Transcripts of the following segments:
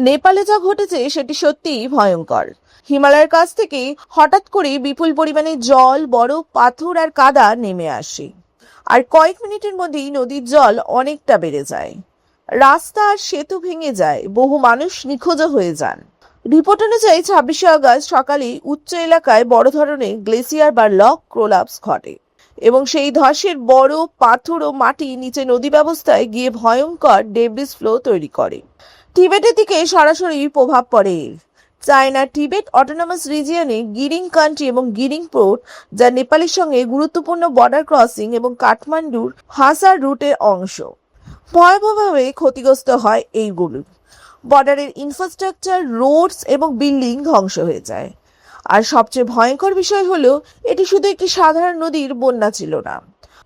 নেপালে যা ঘটেছে সেটি সত্যিই ভয়ঙ্কর। হিমালয়ের কাছ থেকে হঠাৎ করে বিপুল পরিমাণে জল, বরফ, পাথর আর কাদা নেমে আসে। আর কয়েক মিনিটের মধ্যেই নদীর জল অনেকটা বেড়ে যায়। রাস্তা আর সেতু ভেঙে যায়, বহু মানুষ নিখোঁজ হয়ে যান। রিপোর্ট অনুযায়ী 26শে আগস্ট সকালে উচ্চ এলাকায় বড় ধরনের গ্লেসিয়ার বা লক কোলাপস ঘটে এবং সেই ধসের বরফ, পাথর ও মাটি নিচে নদী ব্যবস্থায় গিয়ে ভয়ঙ্কর ডেব্রিস ফ্লো তৈরি করে। টিবেটের দিকে সরাসরি প্রভাব পড়ে। চায়না টিবেট অটোনমাস রিজিয়নে গিরিং কান্ট্রি এবং গিরিং পোর্ট, যা নেপালের সঙ্গে গুরুত্বপূর্ণ বর্ডার ক্রসিং এবং কাঠমান্ডুর হাসার রুটের অংশ, ভয়াবহভাবে ক্ষতিগ্রস্ত হয়। এইগুলো বর্ডারের ইনফ্রাস্ট্রাকচার, রোডস এবং বিল্ডিং ধ্বংস হয়ে যায়। আর সবচেয়ে ভয়ঙ্কর বিষয় হলো, এটি শুধু একটি সাধারণ নদীর বন্যা ছিল না।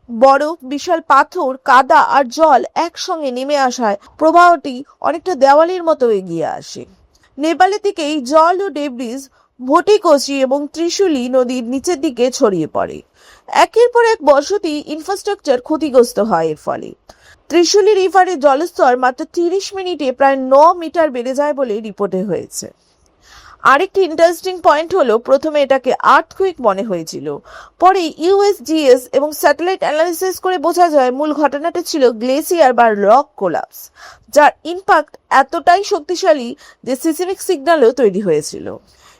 বরফ, বিশাল পাথর, কাদা আর জল একসঙ্গে নেমে আসায় প্রবাহটি অনেকটা দেওয়ালের মতো এগিয়ে আসে। নেপালের দিকে এই জল ও ডেব্রিজ ভটিকোচি এবং ত্রিশুলি নদীর নিচের দিকে ছড়িয়ে পড়ে। একের পর এক বসতি, ইনফ্রাস্ট্রাকচার ক্ষতিগ্রস্ত হয়। এর ফলে ত্রিশুলি রিভারের জলস্তর মাত্র 30 মিনিটে প্রায় 9 মিটার বেড়ে যায় বলে রিপোর্টে হয়েছে। আরেকটি ইন্টারেস্টিং পয়েন্ট হলো, প্রথমে এটাকে আর্থকুইক মনে হয়েছিল, পরে ইউএসজিএস এবং স্যাটেলাইট অ্যানালিসিস করে বোঝা যায় মূল ঘটনাটা ছিল গ্লেসিয়ার বা রক কোলাপস, যার ইম্প্যাক্ট এতটাই শক্তিশালী যে সিসমিক সিগন্যালও তৈরি হয়েছিল।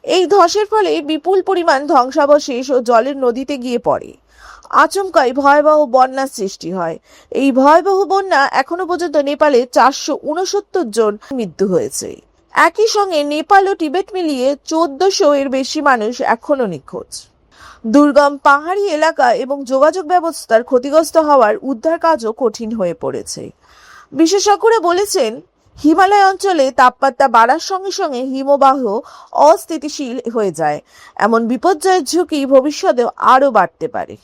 এই ধসের ফলে বিপুল পরিমাণ ধ্বংসাবশেষ ও জলের নদীতে গিয়ে পড়ে। আচমকাই ভয়াবহ বন্যার সৃষ্টি হয়। এই ভয়াবহ বন্যা এখনো পর্যন্ত নেপালে 469 জন মৃত্যু হয়েছে। একই সঙ্গে নেপাল ও টিবেট মিলিয়ে 1400 এর বেশি মানুষ এখনো নিখোঁজ। দুর্গম পাহাড়ি এলাকা এবং যোগাযোগ ব্যবস্থার ক্ষতিগ্রস্ত হওয়ার উদ্ধার কাজও কঠিন হয়ে পড়েছে। বিশেষজ্ঞরা বলেছেন, হিমালয় অঞ্চলে তাপমাত্রা বাড়ার সঙ্গে সঙ্গে হিমবাহ অস্থিতিশীল হয়ে যায়। এমন বিপর্যয়ের ঝুঁকি ভবিষ্যতেও আরও বাড়তে পারে।